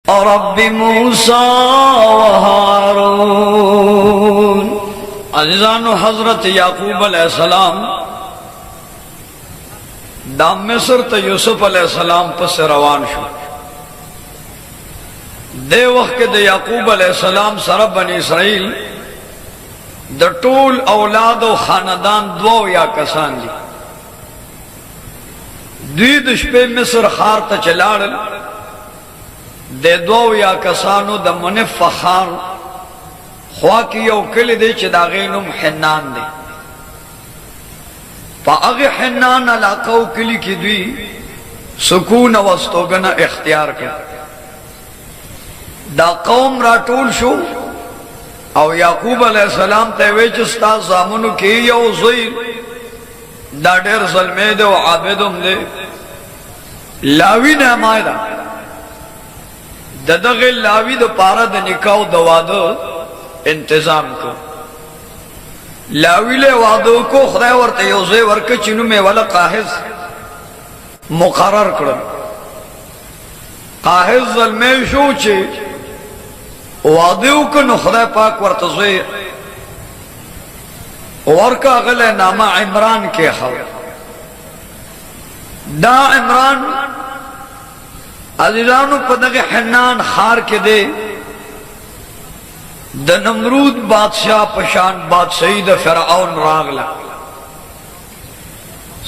और रब्बि मूसा व हारून। अज़ीज़ानो, हजरत याकूब अलैहिस्सलाम दा मिस्र ते यूसुफ अलैहिस्सलाम पस रवान शो। दे वक्त के दे याकूब अलैहिस्सलाम सर बनी इसराइल द टूल औलाद और खानदान दो या कसान ली। दुई दुष्पे मिस्र खार त चलाड़ दे दो या कसानो द मुनिफ खार ख्वा की यो किल दे चिदागेनुम हिन्नान दे। पागे हिन्नान अलाका किली की दुई सुकून वस्तोगना इख्तियार कर। दा कौम राटूल शो और याकूब अलैहिस्सलाम ते वेचस्ता जामुनु की यो ज़ुइर दा डेर ज़ल्मे दे व आबिदुम दे लावी ने मायदा ददगे लावी दो पारा दे निकाव दवादो इंतजाम को लावीले वादो को खुदा वर्ते योजे वर्क चिनु में वाला काहिज मुकर्रर करो। काहिज ज़ल्मे शो चे वादे को खुदा पाक वर्तज़े और का अगले नामा इमरान के हव दा इमरान अज़ीज़ानो पदगे हन्नान खार के दे द नमरूद बादशाह पशान बादशाही द फ़िरऔन रागला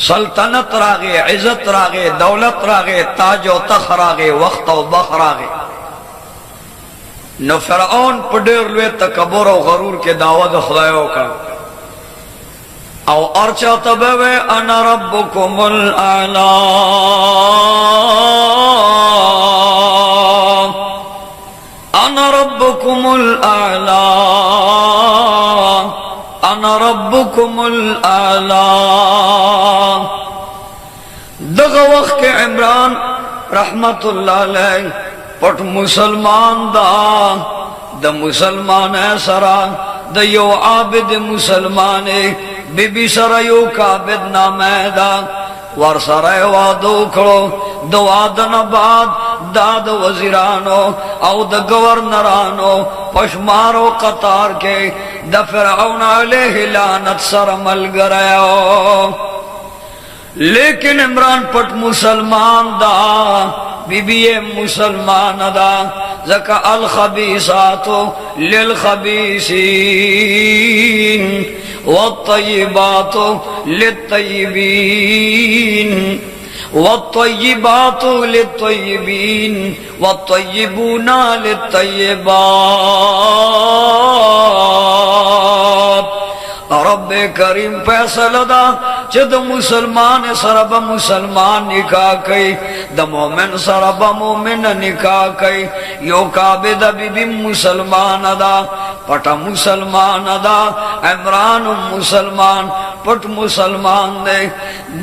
सल्तनत रागे इज्जत रागे दौलत रागे ताज व तख रागे वक्त व बख रागे न फ़िरऔन पडेर लुए तकब्बुर और गरूर के दावत खुदायों का और अर्चा तबवे अना रब्बुकुमुल आला अना रब्बुकुमुल आला अना रब्बुकुमुल आला। दगा वक्त के इमरान रहमतुल्लाह अलैह पट मुसलमान द मुसलमान है सरा द यो आबिद मुसलमान बीबी सरा यो काबिद ना मैदा वर सरा वादो खड़ो द वादन बाद दाद वजीरानो औ द गवर्नरानो पशमारो कतार के द फ़िरऔन अलैहि लानत सर मल गयो। लेकिन इमरान पट मुसलमान दा बीबी मुसलमान दा ज़का अल खबीसातो लिल खबीसीन व तय्यिबातो लित तय्यिबीन व तय्यिबातो लित तय्यिबीन व तय्यिबूना लित तय्यिबात। रब्बे करीम फैसला दा जद मुसलमान सरब मुसलमान निकाह कई द मोमिन सरब मोमिन निकाह कई यो काबिद बीबी मुसलमान दा पट मुसलमान दा इमरान मुसलमान पट मुसलमान दे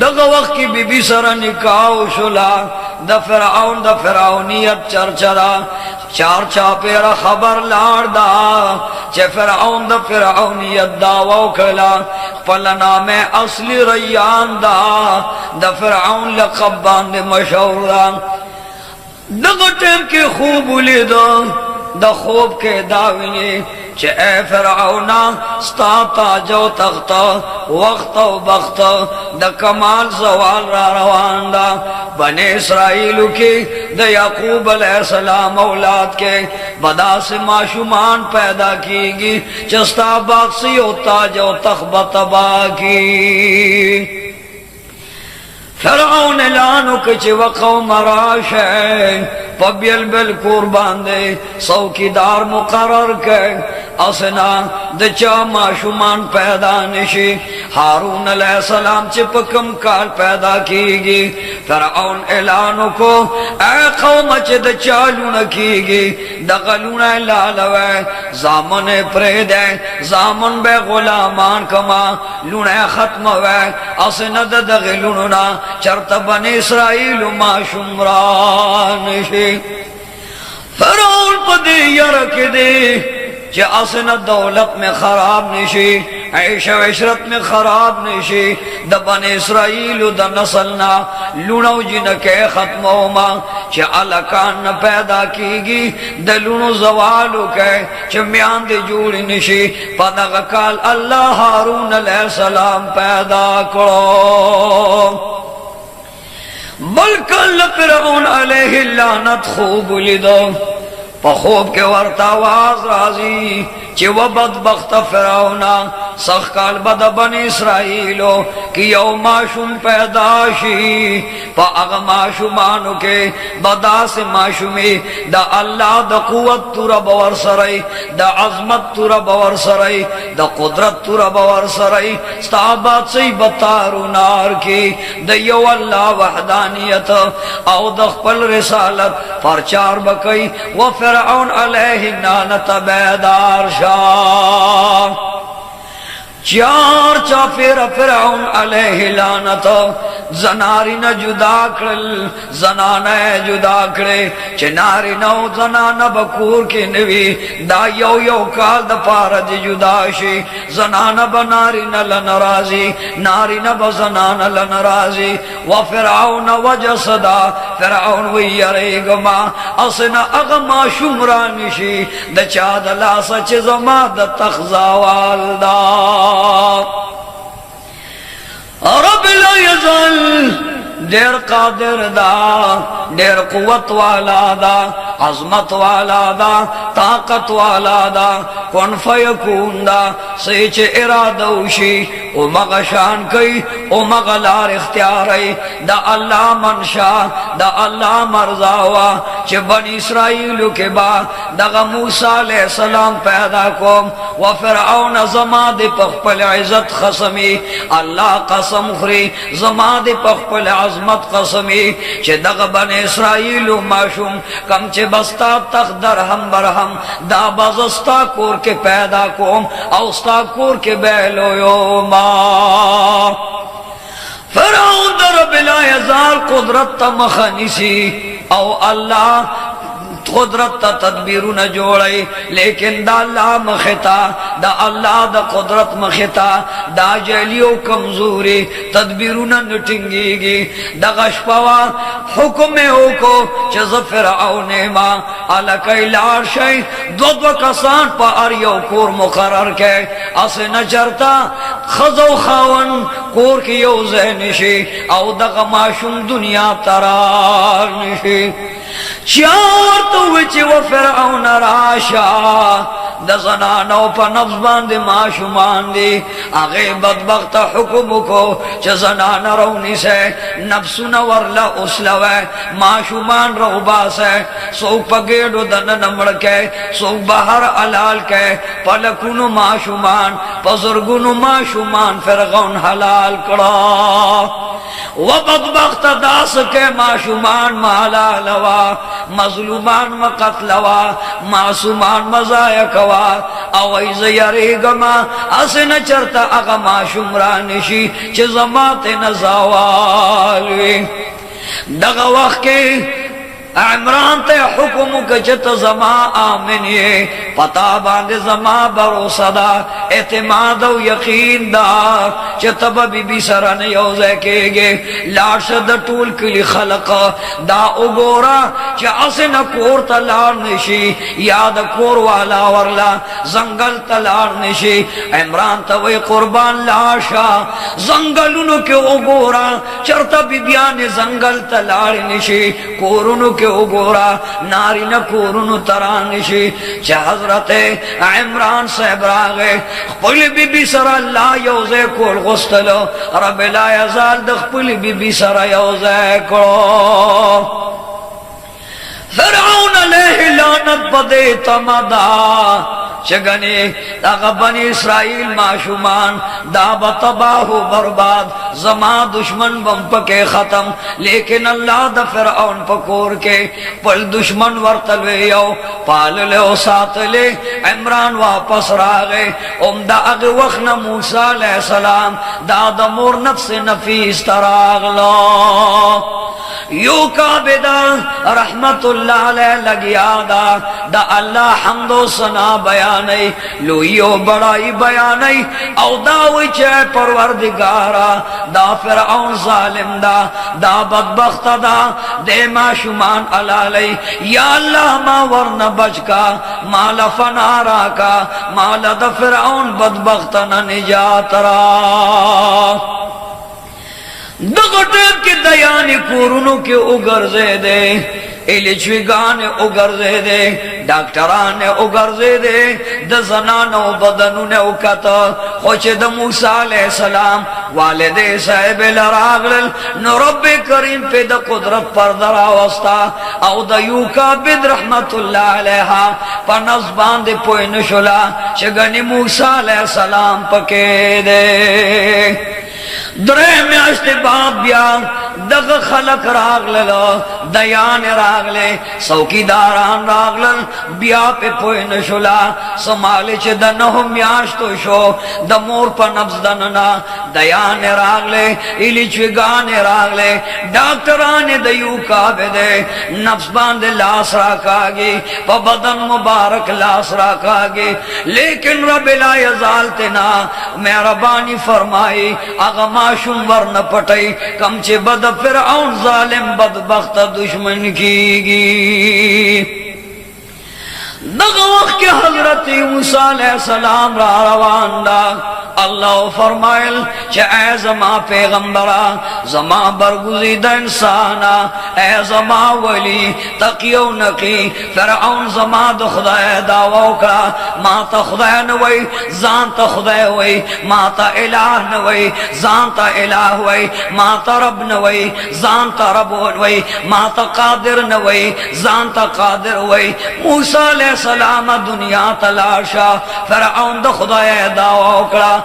दग वक्त की बीबी सर निकाह शुला द फ़िरऔनियत चरचरा चार चापेरा खबर लाड़ा चे फ़िरऔन द फ़िरऔनियत दावा कला पलना में असली रैयान द फ़िरऔन लक़ब बांधे मशहूर दग टेम के खूब उली द खूब के दाविने चे ए फ़िरऔना स्ता ताजो तख्त वक्त व बख्त द कमाल सवाल रवान दा बने इसराइल के द याकूब अलैहिस्सलाम औलाद के बदा से माशुमान पैदा कीगी चस्ता बाक्सी होता जो तखबतबा की। फ़िरऔन ऐलान के वक़ौम राश पबियल बिल कुर्बान दे चौकीदार मुकर्रर के असना दचा माशुमान पैदा निशी हारून अलैहिस्सलाम चिपकम काल पैदा कीगी। फ़िरऔन ऐलान को ए कौम च दचा लून कीगी दगलून लालवे जामन प्रेद जामन बे गुलामान कमा लून खत्म वे असना दगलूना चरत बने इसराइल माशुमरान निशी। फ़िरऔन पदे यरक दे चे असना दौलत में खराब निशी ऐश वशरत में खराब नशी द बन इसराइल द नसलना लुणो जिनके खत्मो मा च अलकान न पैदा कीगी द लुणो जवालु के च म्यान दे जोड़ी नशी पदग काल अल्लाह हारून अलैहिस्सलाम पैदा करो बल्कल फिरौन अलैहि लानत खूब लिदो पखूब के वर्तावाज राजी चे व बदबख्त फिरौना सखकाल बद बन इसराइलो कि यौ माशुम पैदाशी पा अग माशुमानु के बदा से माशुमी द अल्लाह द कुवत तुरा बवर सरई the Azmat Tura बवर Sarai the कुदरत तुरा बवर सरई स्ताबात से बतारू नार की द यौ अल्लाह वहदानियत औ द खपल रिसालत परचार बकई व फिरौन अलैहि लानत बेदार शाह चार चाफेर फिरौन अलैहि लानत जनारी न जुदा करल जनाना जुदा करे चनारी नौ जनाना बकूर के नवी दा यो यो काल द पारद जुदाशी जनाना बनारी न लनराजी नारी न बजनाना लनराजी व फिरौन वजसदा फिरौन वयरेगमा असना अगमा शुमरानिशी द चादला सच जमा द तखजावालदा रब ला यज़ल देर कादिर दा देर कुवत वाला दा अजमत वाला दा ताकत वाला दा कौन फयकून दा सेच इरादौशी ओ मगशान कई ओ मगलार इख्तियार दा अल्लाह मनशा दा अल्लाह मरजावा चे बनी इसराइल के बा दगा मूसा अलैहिस्सलाम पैदा कोम व फिरऔन जमा दे पखपल इज्जत खसमी अल्लाह कसम खरी जमा दे पखपल अजमत कसमी चे दगा बनी इसराइल माशूम कम चे बस्ता तक दरहम बरहम दा बजस्ता कोर के पैदा कोम औस्ता कोर के बैलो यो मा फिरौन दर बिला यज़ाल कुदरत मखनिसी औ अल्लाह कुदरत तदबीरु न जोड़े लेकिन दा अल्लाह मखता दा अल्लाह दा कुदरत मखता दा जलियो कमजोरी तदबीरु न नटिंगीगी दा गशपवा हुक्म होको चज़फर औने मा अला कैलार शै दो दो कसान पा अरियो कोर मुकरर के असे न चरता खजो खावन कोर की यो ज़हनिशी औ दा माशूम दुनिया तरार निशी चार तो विच व फिरऔन राशा द ज़नानो पा नफ्स बांदे माशुमान दे आगे बदबख्त हुक्म को च ज़नाना रौनी से नफ्सु न वरला उसलवे माशुमान रोबा से सो पगेडो दन नमड़ के सो बाहर अलाल के पलकुनु माशुमान पजुर्गुनु माशुमान फिरऔन हलाल कड़ा व बदबख्त दास के माशुमान माला लवा मजलूमान मकतलवा मासूमान मजायकवा अवैज यरेगमा असे न चरता अगा माशुमरानिशी चे जमाते न जावालवी दगा वक्त के इमरान ते हुक्म के चत जमा आमिन ये पता बांध जमा भरोसा दा एतमाद व यकीन दा चतब बीबी सरन योजे केगे लाशद टूल कली खलक दा उगोरा च असे न कोर तलार निशी याद कोर वाला वरला जंगल तलार निशी इमरान तवे कुर्बान लाशा जंगलुन के उगोरा चरता बीबिया ने जंगल तलार निशी कोरुन के उगोरा नारी न कोरुन तरानिशी च हजरत इमरान साहब रागे खपल बीबी सरा ला योजे कोल गुस्तलो रब ला यज़ाल द खपल बीबी सरा योजे को फिरऔन अलैहि लानत बदे तमदा चगने दागा बनी इसराइल माशुमान दाबा तबाह बर्बाद जमा दुश्मन बम पके खत्म लेकिन अल्लाह द फिरऔन पकोर के पल दुश्मन वर्तलवे यो पाल ले ओ साथ ले इमरान वापस रागे उमदा अग वक्त न मूसा अलैहिस्सलाम दादा मोर नफ्स नफीस तरागलो یو کابدا رحمتullah علیہ لگیا دا اللہ حمد و ثنا بیانی لوی و بڑائی بیانی او دا وچے پروردگارا دا فرعون ظالم دا بدبخت دا دے ما شمان علالی یا اللہ ما ورن بچ کا مال فنارا کا مال دا فرعون بدبختنا نجات را دغٹک کی دیانی کورنو کی اگرزے دے ایلیچویگان اگرزے دے ڈاکٹران اگرزے دے د زنانو بدنون اکتا خوچ د موسیٰ علیہ السلام والد صاحب لراغلل نو رب کریم پہ د قدرت پر دراوستا او د یوکا بد رحمتullah علیہا پا نزبان دے پوئی نشلا چگنی موسیٰ علیہ السلام پکے دے درے میں اشتباب بیا دغ خلق راغلل دیان راغلے سوکیداران راغلل بیا پہ پوئی نشلا سمالی چھ دنہو میاشتو شو دمور پا نبز دننا دیان راغلے ایلی چوگان راغلے ڈاکٹران دیو کابے دے نفس باندے لاس راکاگی پا بدن مبارک لاس راکاگی لیکن رب لا یزالتنا مہربانی فرمائی اغماشم ورن پٹائی کم چے بد فرعون ظالم بدبخت دشمن کی گی دغ وقت کے حضرت موسیٰ علیہ السلام را روان دا اللہ فرمائل چھ اے زما پیغمبرا زما برگزید انسانا اے زما ولی تقیو نقی فرعون زما دا خدای دعوو کا ما تا خدای نوی زان تا خدای وی ما تا الہ نوی زان تا الہ وی ما تا رب نوی زان تا رب وی ما تا قادر نوی زان تا قادر وی موسیٰ علیہ السلام دنیا تلاشا فرعون دا خدای دعوو کرا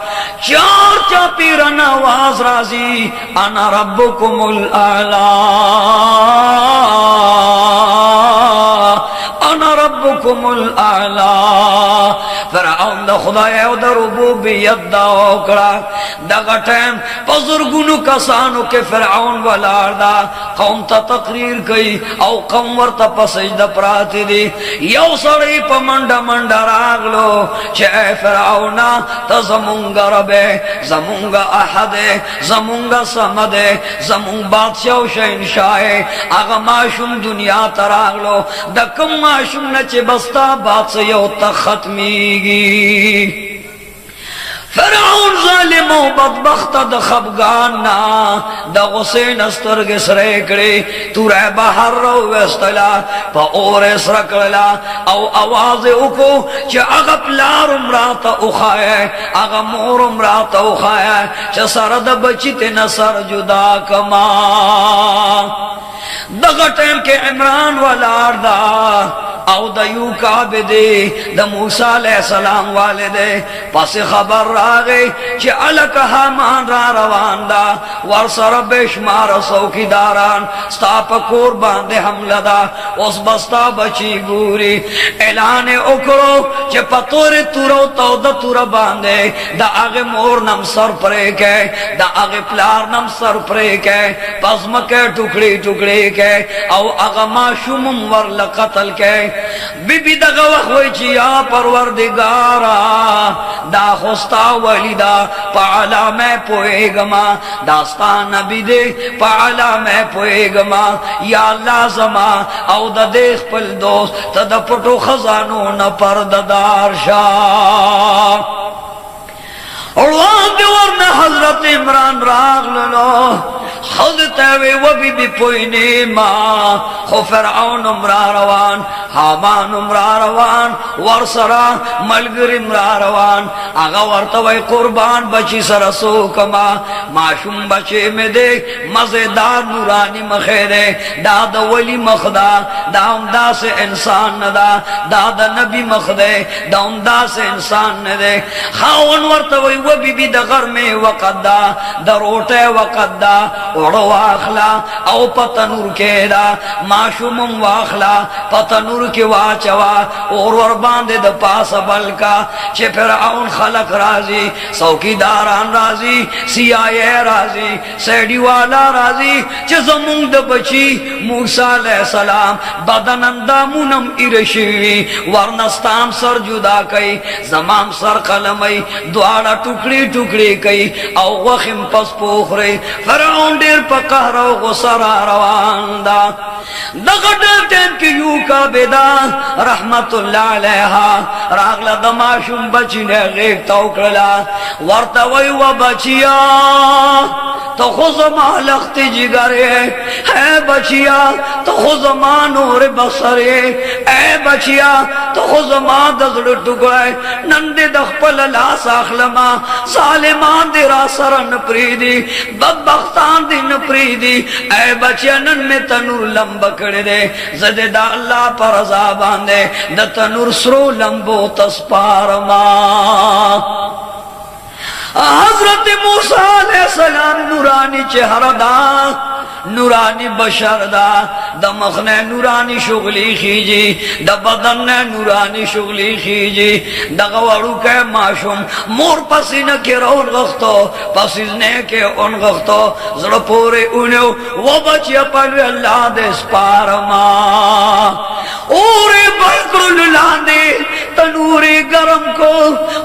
چار چاپیرن آواز رازی انا ربکم الاعلا انا ربکم الاعلا فرعون دا خدای او دا ربوبیت دا اوکڑا دا غٹیم پزرگونو کسانو کے فرعون والار دا قوم تا تقریر کئی او قوم ورطا پسجد پراتی دی یو سڑی پا منڈا منڈا راغلو چھے اے فرعونا تا زمونگا ربے زمونگا احدے زمونگا سمدے زمونگ بادشاہ و شہنشاہے آغا معشوم دنیا تراغلو دا کم معشوم نچے بستا بادشاہ یو تا ختمیگی فرعون ظالم و بدبخت د خفگانا دا غسین استرگ سریکڑی تو رہ بحر رو وستلا پا اور سرکڑلا او آواز اکو چا اگا پلار امراتا اخائے اگا مور امراتا اخائے چا سرد بچیت نصر جدا کما دغا ٹیم کے عمران والار دا او دا یو کعبدے دا موسیٰ علیہ السلام والدے پس خبر راگئی چی علک حامان را روان دا ورسر بشمار سوکی داران ستا پا قربان دے حملہ دا اس بستا بچی گوری اعلان اکرو چی پتور تورو تو دا تور باندے دا آغی مور نم سر پرے کے دا آغی پلار نم سر پرے کے پس مکے ٹکڑی ٹکڑی کے او آغا ما شمم ورل قتل کے بی بی دا غوخ ہوئی چی یا پروردگارا دا خستا ولیدا پا علا میں پوئے گما داستا نبی دے پا علا میں پوئے گما یا اللہ زما او دا دیکھ پل دوست تا دا پٹو خزانو نا پرددار شاہ اور وہاں دیورنا حضرت عمران راغ لنو حضرت و بی بی پوئنی ما خو فرعون امرا روان حامان امرا روان ورسرا ملگر امرا روان آغا ورطوی قربان بچی سرسو کما معشوم بچے میں دیکھ مزیدار نورانی مخیرے دا دا ولی مخدا دا امدہ سے انسان ندا دا دا نبی مخدے دا امدہ سے انسان ندے خاون ورطوی و بی بی دا غرمے وقت دا دا روٹے وقت دا اوڑو واخلا او پتنور کے دا معشومم واخلا پتنور کے واچوا اور ورباندے دا پاس بلکا چھ فرعون خلق رازی سوکیداران رازی CIA رازی سیڈی والا رازی چھ زمون دا بچی موسیٰ علیہ السلام بدن اندامونم ارشوی ورنستام سر جدا کئی زمام سر قلمی دوارا ٹکڑی ٹکڑی کئی او وخم پس پوخ رئی فرعون دیر پا قہر و غصر روان دا دغدل تین کی یو کا بیدا رحمت اللہ علیہا راغلا دماشم بچی نے غیب توکرلا ورطوی و بچیا تو خزما لخت جگرے اے بچیا تو خزما نور بصرے اے بچیا تو خزما دزڑ ٹکڑے نندے دخپل لاس اخلما ظالمان دی راسرن پریدی بدبختان دی نپریدی اے بچیا نن میں تنور لمب کڑ دے زدے دا اللہ پر عذابان دے دا تنور سرو لمبو تسپارما حضرت موسیٰ علیہ السلام نورانی چہرہ دا نورانی بشر دا دا مخنے نورانی شغلی خیجی دا بدن نورانی شغلی خیجی دا غوارو کے معشوم مور پسینہ کے رون غختو پسیزنے کے ان غختو زر پورے انہو وہ بچیا پلوی اللہ دے سپارما اوری بلکر للاندے تنوری گرم کو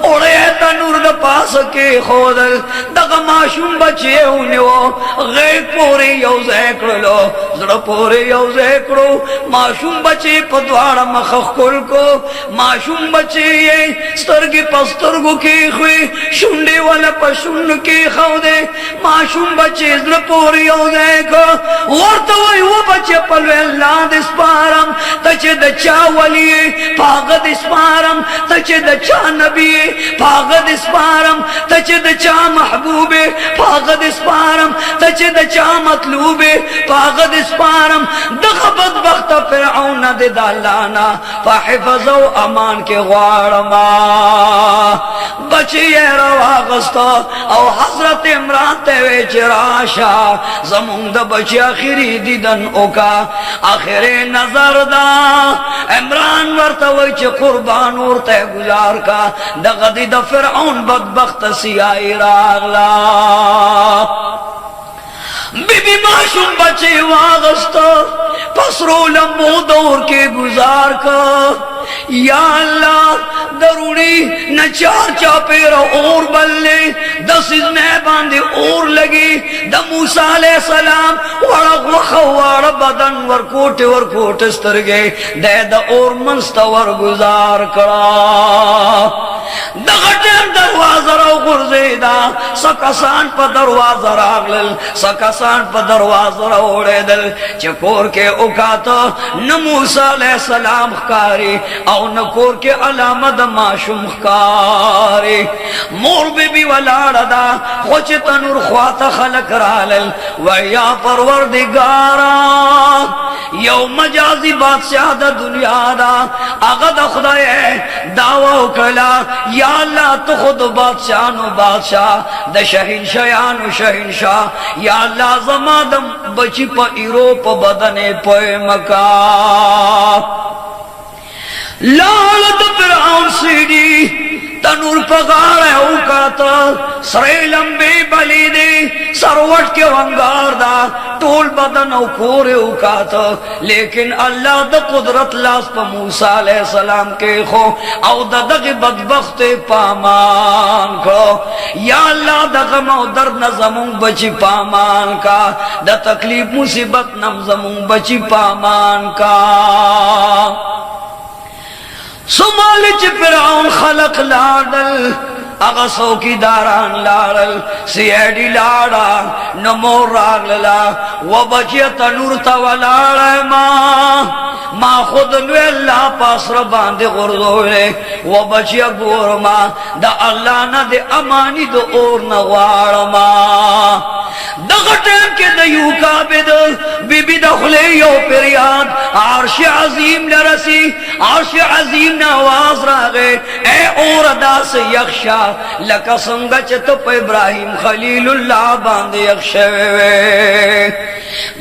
اوڑے تنور دا پاس کے خودل دا معشوم بچے انہو غیب پوری یوزے کرلو زر پوری یوزے کرو معشوم بچے پدوارا مخخ کل کو معشوم بچے یہ سترگی پسترگو کی خوی شنڈی والا پشن کی خودے معشوم بچے زر پوری یوزے کو ورطوئی وہ بچے پلوے اللہ دس پارم تچے دچا ولی پاغد اس پارم تچے دچا نبی پاغد اس پارم تچے دچا محبوب پاغد اس پارم تچے دچا مطلوب پاغد اس پارم دغ بدبخت فرعون دے دالانا فحفظو امان کے غوارما بچی روا غستا او حضرت عمران تیوے چراشا زمون دا بچی آخری دیدن اوکا آخری نظر دا عمران ورطوئی چھ قربان ورطے گزار کا دغ دی دا فرعون بدبخت سیائی راغلا بی بی معشوم بچے واغستا پسرو لمبو دور کے گزار کا یا اللہ درونی نچار چاپیر اور بلے دسزنے باندے اور لگی دا موسیٰ علیہ السلام وڑا وخوار بدن ورکوٹ استرگے دے دا اور منستا ورگزار کرا دا غٹر دروازہ رو غرزیدہ سکسان پا دروازہ راغلل سکسان پا دروازہ رو اوڑے دل چکور کے اکاتا نموسیٰ علیہ السلام خکاری او نکور کے علامت معشوم خکاری مور بی بی والاڑا دا خوچ تنور خوات خلق رالل ویا پروردگارا یو مجازی بادشاہ دا دنیا دا اغد خدای دعوی کلا یا اللہ تو خود بادشاہنو بادشاہ دا شہنشایانو شہنشاہ یا اللہ زمادم بچی پا ایرو پا بدنے پوئے مکا لالت فرعون سیدی تنور پغار ہے اوکاتا سرے لمبے بلی دے سروٹ کے ونگار دا ٹول بدن او کورے اوکاتا لیکن اللہ دا قدرت لاس پا موسیٰ علیہ السلام کے خو او دا دغ بدبخت پامان کرو یا اللہ دا غم او درد نظمون بچی پامان کا دا تکلیف مصیبت نظمون بچی پامان کا سمالی چی فرعون خلق لاڑل اغا سوکی داران لاڑل سیڈی لاڑا نمور راگللا و بچی تنور تاو لاڑا ما خود لوی اللہ پاس ربان دے غرزولے و بچیا گورما دا اللہ نا دے امانی دو اور نوارما دغه ټیم کې د یو کابد بیبي دخله یو پریاد عرش عظیم لرسی عرش عظیم نه आवाज راغې اے اور داس یخشا لک څنګه چې ته په ابراهیم خلیل الله باندې یخشوي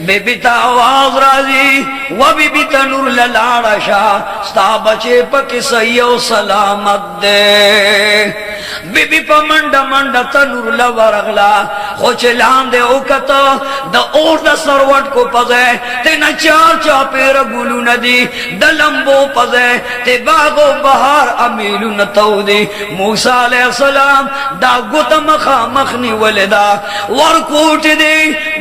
بیبي ته आवाज راځي و بیبي ته نور لاړشا ستا بچي پکې صحیح او سلامت ده بیبي په منډه منډه ته نور لورغلا خو چې لاندې او کته د اور د سروټ کو پځه ته نه چار چا پیر ګلو ندی د لمبو پځه ته باغو بهار امیلو نتو دی موسی علیہ السلام دا ګوت مخا مخنی ولدا ور کوټ دی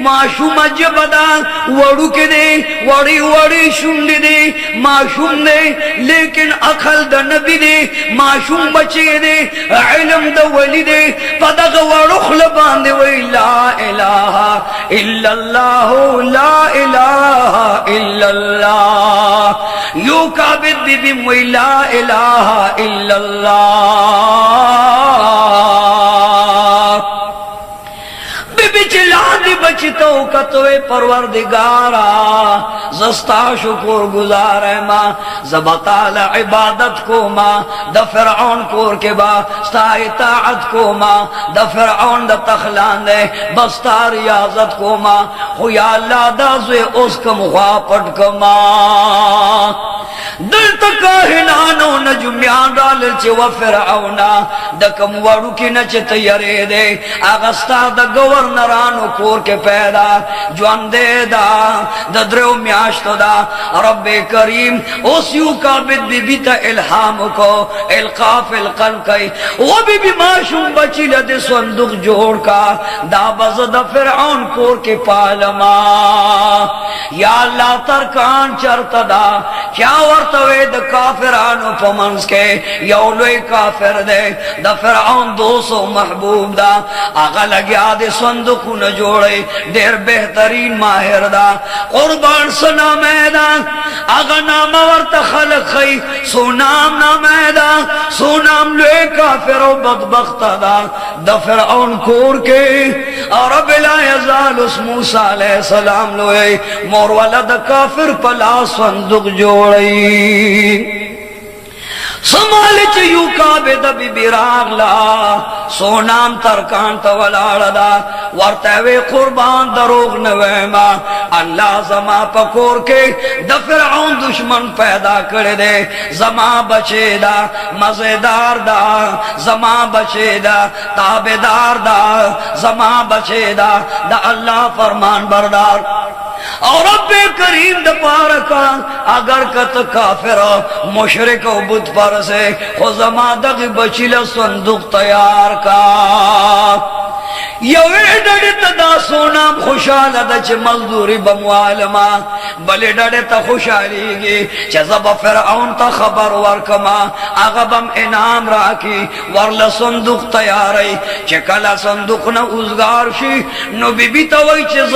معشوم جبدا وړو کې دی وړي وړي شوند دی معشوم دی لیکن عقل د نبی دی معشوم بچی دی علم د ولی دی پدغه وړو خل باندې وی لا اله الا الله لا اله الا الله یو کابد بی بی وی لا اله الا الله چلاندی بچتو کتوے پروردگارا زستا شکر گزار ہے ماں زبطال عبادت کو ماں دا فرعون کور کے با ستا اطاعت کو ماں دا فرعون دا تخلان دے بستا ریاضت کو ماں خو یا اللہ دا زوے اس کم خواہ پٹ کما دل تکاہنانو نجمیان ڈالر چے و فرعونا دا کم وڑو کی نچے تیارے دے آغستا دا گورنرانو کور کے پیدا جوان دے دا دریو میاشتو دا رب کریم اس یو کابد بی بی تا الہام کو القاف القلب کئی وہ بی بی معشوم بچی لدے صندوق جوڑ کا دا بزد فرعون کور کے پالما یا اللہ ترکان چرتا دا کیا ورطوے دا کافرانو پمنس کے یولوی کافر دے دا فرعون 200 محبوب دا آغا لگیا دے صندوقو نجوڑے دیر بہترین ماہر دا قربان سنا میدان آغا نام ورطا خلق خی سونام نامیدہ سونام لوے کافر و بدبخت دا دا فرعون کور کے رب لا یزال اس موسیٰ علیہ السلام لوے مور والا دا کافر پلا صندوق جوڑی سمال چیو کابد بی بی راغلا سونام ترکان تولاڑ دا ورطوے قربان دروغ نویما اللہ زما پکور کے دا فرعون دشمن پیدا کر دے زما بچے دا مزیدار دا زما بچے دا تابدار دا زما بچے دا دا اللہ فرمان بردار اور رب کریم دا پارکا اگر کت کافر مشرک و بت پر سے خوزما دغ بچیل صندوق تیار کا یوے ڈڑی تا سونام خوشحال دا چھ مزدوری بموالما بلی ڈڑی تا خوشحالی گی چھ زب فرعون تا خبر ورکما اغبم انعام راکی ورل صندوق تیاری چھ کلا صندوق نا ازگار شی نو بی بی تاوی چھ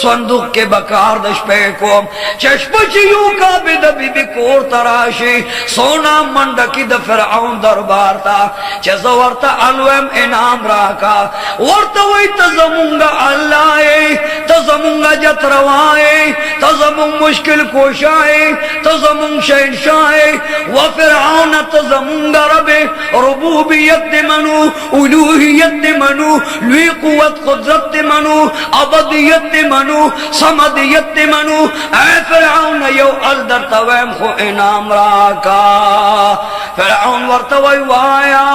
صندوق کے بکار دش پہ کوم چشپ چیو کابد بی بی کور تراشی سونام مندکی دا فرعون دربار تا چھ زورتا علویم انعام راکا ورطا وی تزمونگا اللہ تزمونگا جتروائے تزمونگ مشکل کوشائے تزمونگ شہنشائے وفرعون تزمونگا رب ربوبیت منو الوحیت منو لوی قوت قدرت منو عبدیت منو سمدیت منو اے فرعون یو الدر تویم خو انام راکا فرعون ورطوی وایا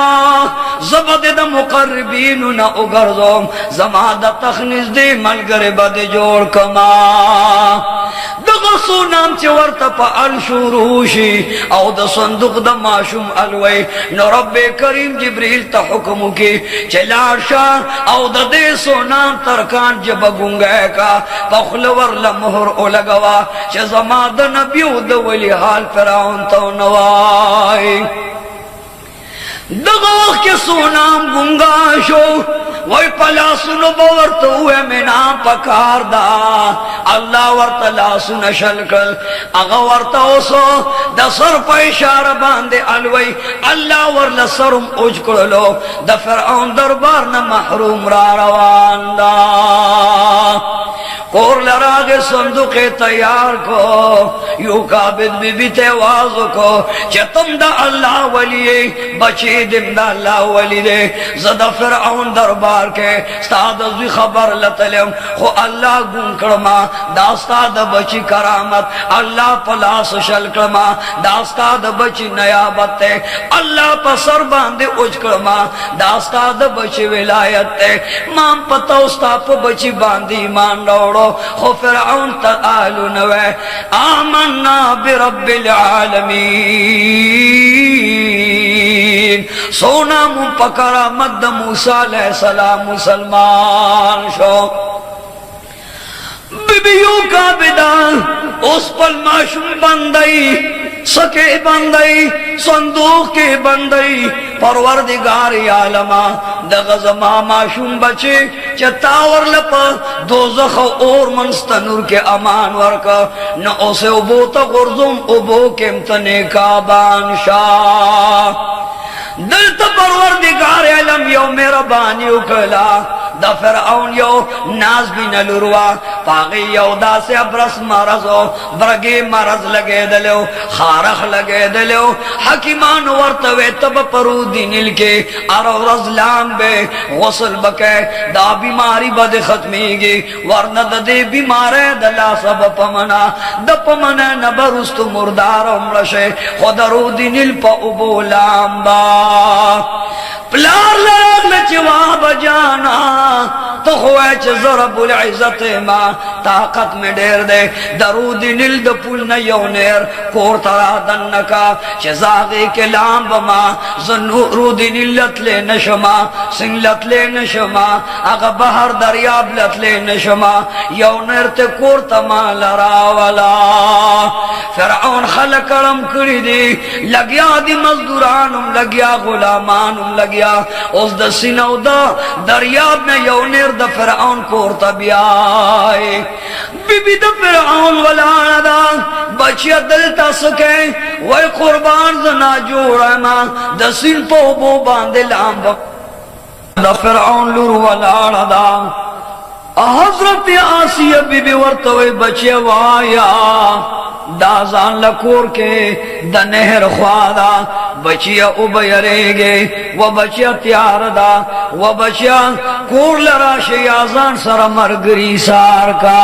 زبد دا مقربینو نا اگرزوم زما دا تخنیز دی ملگر بد جوڑ کما دغا سونام چی ورطا پا الشروشی او دا صندوق دا معشوم الوی نو رب کریم جبریل تا حکمو کی چلار شا او دا دے سونام ترکان جب گنگے کا پخلور لمحر اولگوا چی زما دا نبیو دا ولی حال فرعون تو نوائی دغا وقت کے سونام گنگا شو वही पला सुनो बवर्त हुए में ना पकार दा अल्लाह वर्त ला सुन शलकल अगा वर्त ओसो दसर पे इशारा बांधे अलवई अल्लाह वर लसरुम उजकड़लो द फिरौन दरबार न महरूम रा रवांदा कोर लरागे संदूके तैयार को यू काबिद बीबी तेवाज को चतम दा अल्लाह वली बची दिम दा अल्लाह वली दे ज़दा फिरऔन दरबार के स्ताद भी खबर लतलम खो अल्लाह गुंकड़मा दास्ताद बची करामत अल्लाह पलास शलकड़मा दास्ताद बची नयाबत अल्लाह पसर बांधे उजकड़मा दास्ताद बची विलायत माम पता उस्ताप बची बांधी मान लौड़ो खो फिरऔन तआलु नवे आमन्ना बिरब्बिल आलमीन सोना मुंह पकड़ा मद मूसा अलैहिस्सलाम मुसलमान शो बीबियों का विदान उस पल माशूम बंदई सके बंदई संदूक के बंदई परवरदिगार आलमा दगज़मा माशूम बचे चतावर लप दोज़ख और मनस्तनूर के अमान वर्क न उसे उबो तगुर्जुम उबो के तने का बानशाह दिल तो परवरदिगार आलम यो मेरा बानी उकला द फिरऔन यो नाज भी न लुरवा पागी यौदा से अब्रस मरजो ब्रगे मरज लगे दलो खारख लगे दलो हकीमान वर्तवे तब परू दिनिल के अरो रजलाम बे गसल बके दा बीमारी बद खत्मीगी वरन दे बीमारे दला सब पमना द पमना न बरुस्त मुर्दार उमरशे खुदरू दिनिल प उबोलाम बा प्लार लग नचवा बजाना तो हुआ ज़रबुल इज़्ज़त मा ताकत में डेर दे दरूद नील द पुल न योनेर कोर तरा दन्नका चजागे के लाम बमा ज़नूरुद नीलत ले नशमा सिंगलत ले नशमा अगर बहर दरियाब लत ले नशमा योनेर ते कोर तमा लरावला फिरऔन खलकरम करी दी लगिया दी मजदूरानुम लगिया गुलामानुम लगिया उस दसिनौदा दरियाब में योनेर द फिरऔन कोर तबियाए बीबी द फिरऔन वलादा बचिया दिल तसके वह कुर्बान जना जोड़ा मा दसिन पो बो बांधे लाम द फिरऔन लुर वलादा हजरत आसिया बीबी वर्तवे बचिया वाया दाजान लकोर के द नहर ख्वादा बचिया उबयरेगे वो बचिया त्यार दा वो बचिया कोर लराशे आजान सरा मरगरी सार का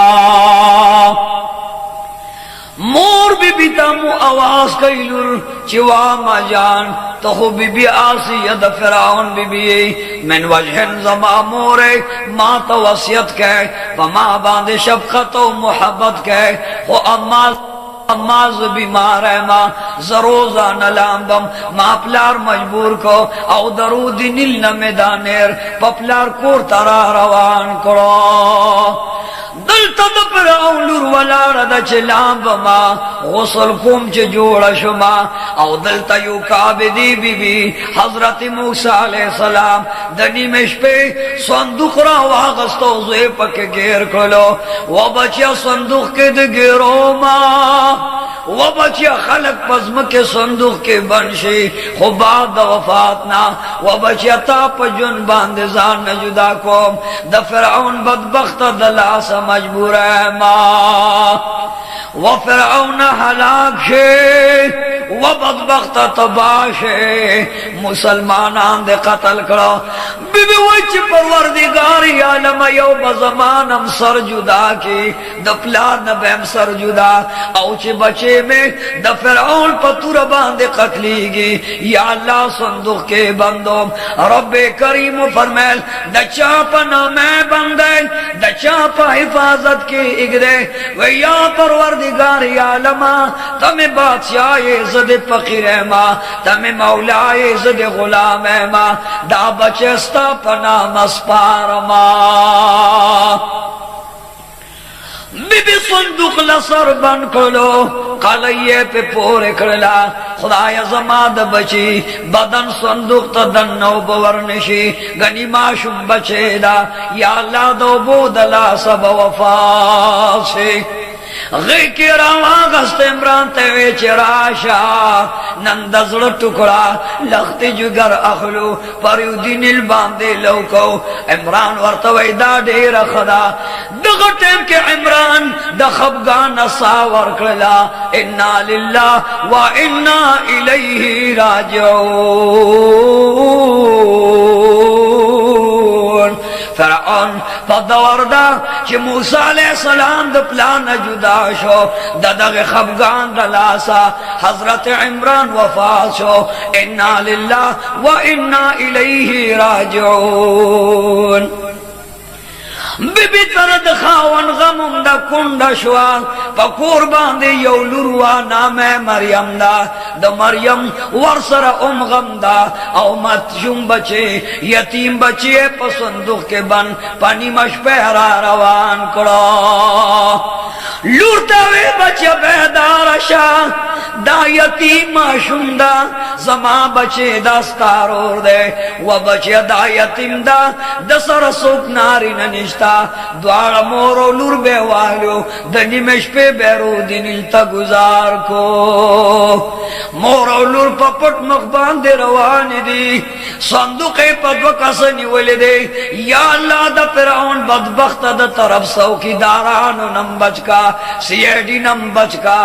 मोर बीबी तमु आवाज कैलुर चिवा मजान तो हो बीबी आसिया द फिरऔन बीबी मन वजहन जमा मोरे मां तो वसियत के वमा बांधे शफकत व मोहब्बत के वो अम्माज बीमार है माँ जरोजा नलाम्बम मापलार मजबूर को औ दरूदी नील न मैदानेर पपलार कोर तरा रवान करो दिल तद फिरऔन लुर वलार द चलाम्बमा गसल कुम च जोड़ा शुमा औ दिल तयू काबिदी बीबी हजरत मूसा अलैहिस्सलाम दनी में पे संदूक रा वागस्तो जे पके घेर खोलो वो बचिया संदूक के दे घेरो माँ वो बचिया खलक पज़्म के संदूक के बनशी खुबाद वफात ना वो बचिया ताप जुन बांधे जान न जुदा कोम द फिरऔन बदबख्त दला सा मजबूर है माँ वो फिरऔन हलाक शे वो बदबख्त तबाशे मुसलमान आंदे कत्ल करो बीबी वच परवरदिगार आलम यो बज़मानम सर जुदा की दपला न बैम सर जुदा औच बचे में द फिरऔन पतुर बांधे कतलीगी या अल्लाह संदूक के बंदो रब्बे करीम फरमाल द चापा न मैं बंदे द चापा हिफाजत के इगरे वे या परवरदिगार आलम तमें बादशाह इज़्ज़त फकीर है माँ तमें मौला इज़्ज़त गुलाम है माँ दा बचस्ता पना मस्पार माँ बीबी संदूक लसर बन करो कलये पे पोरे करला खुदाया जमाद बची बदन संदूक तदन नौ बवरनशी गनी माशुम बचेदा या अल्लाह दो बोदला सब वफा से गे के रावा गस्त इमरान तेवे चिराशा नंदजल टुकड़ा लखते जुगर अखलू परिउद्दीन बांधे लौको इमरान वर्तवैदा ढेर खदा दगटेम के इमरान दखबगान सावर कला इन्ना लिल्लाह व इन्ना इलैहि राजिऊन फरआन फदवरदा कि मूसा अलैहिस्सलाम द प्लान जुदा शो ददग खबगान दलासा हजरत इमरान वफात शो इन्ना लिल्लाह व इन्ना इलैहि राजिऊन बीबी तरद खावन गमुम दा कुंड शुआ पकोर बांधे यौलुरवा नाम मरियम दा द मरियम वर्सर गम दा औ मतजुम बचे यतीम बचे पसंदुख के बन पानी मश पहरा रवान करो लूटता वे बचे बेदार शाह दा यतीम माशुंदा जमा बचे दस्तारोर दे व बचे दा यतीम दा दसर सुख नारी ननिश्ता द्वार मोरो लूर बेवालो दनी में पे बैरो दिन इल्ता गुजार को मोरो लूर पपट मकबान दे रवानी दी संदूक़े पदव कसनी वले दे या अल्लाह दा फिरौन बदबख्त दा तरफ चौकीदारान नम बचका सीआईडी नम बचका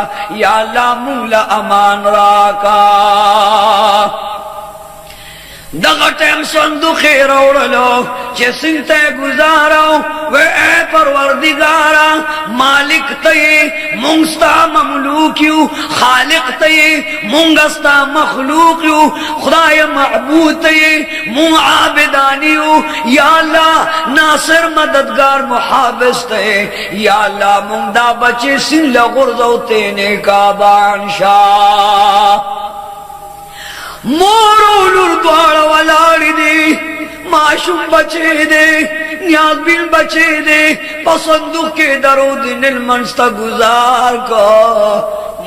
या अल्लाह मूला अमान राका दगटेम संदूक़े रोड़लो चे सिंते गुजारो वे ए परवरदिगारा मालिक तये मुंगस्ता ममलूक यू खालिक तये मुंगस्ता मखलूक यू खुदाय महबूद तये मुंग आबिदानी यू या अल्लाह नासिर मददगार मुहाबिस तये या अल्लाह मुंगदा बचे सिन लगुर्जो तेने का बादशाह मोरो लुर्द्वार वालाड़ी दे माशुम बचे दे न्याज बिल बचे दे पसंदू के दरो दिन मनस्ता गुजार को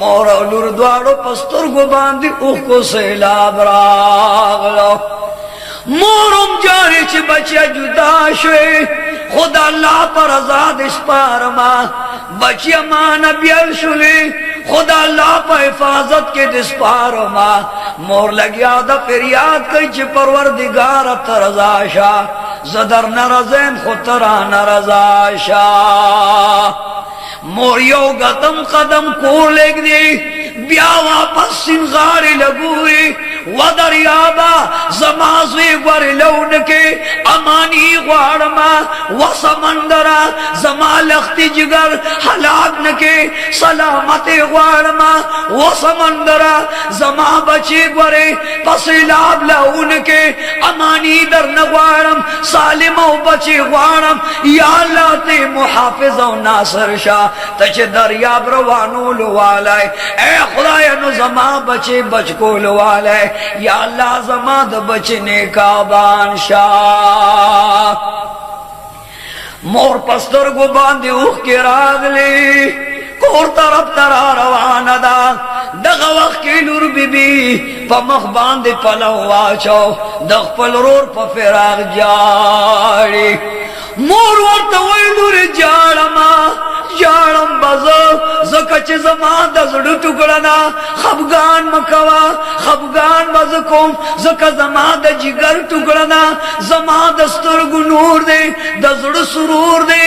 मोरो लुर्द्वारो पस्तुर गो बांधी उको सैलाब रागलो मोरम जारे च बचे जुदा शुए खुदा अल्लाह पर आजाद इस पारमा बचिया मान बियल शुले खुदा अल्लाह पर हिफाजत के दिस पारमा मोर लगिया दा फरियाद कई च परवरदिगार तरजाशा जदर नरज़ेम खुतरा नरजाशा मोर यो गतम कदम को लेग दे ब्या वापस सिंगारे लगूरे वदरियाबा जमाज़े वर लौन के अमानी ग्वारमा व समंदरा जमा लख्ती जिगर हलाक न के सलामते ग्वारमा व समंदरा जमा बचे ग्वरे पसिलाब लौन के अमानी दर नग्वारम सालिमो बचे ग्वारम या अल्लाह ते मुहाफिज व नासर शाह तच दरियाब रवानो लवालाय ए खुदाया नु जमा बचे बचको लवालाय या अल्लाह जमाद बचने का बादशाह मोर पस्तर गो बांधे उख के रागले कोर तरफ तरा रवाना दा दग वक्त के लुर बीबी पमख बांधे पलवा चो दग पल रोर पफिराग जाड़ी मोर वर्त वैलुर जाड़मा जाड़म बजो जकच जमा दजड़ टुकड़ना खबगान मकवा खबगान बजकोम जक जमा द जिगर टुकड़ना जमा दस्तुर गुनूर दे दजड़ सुरूर दे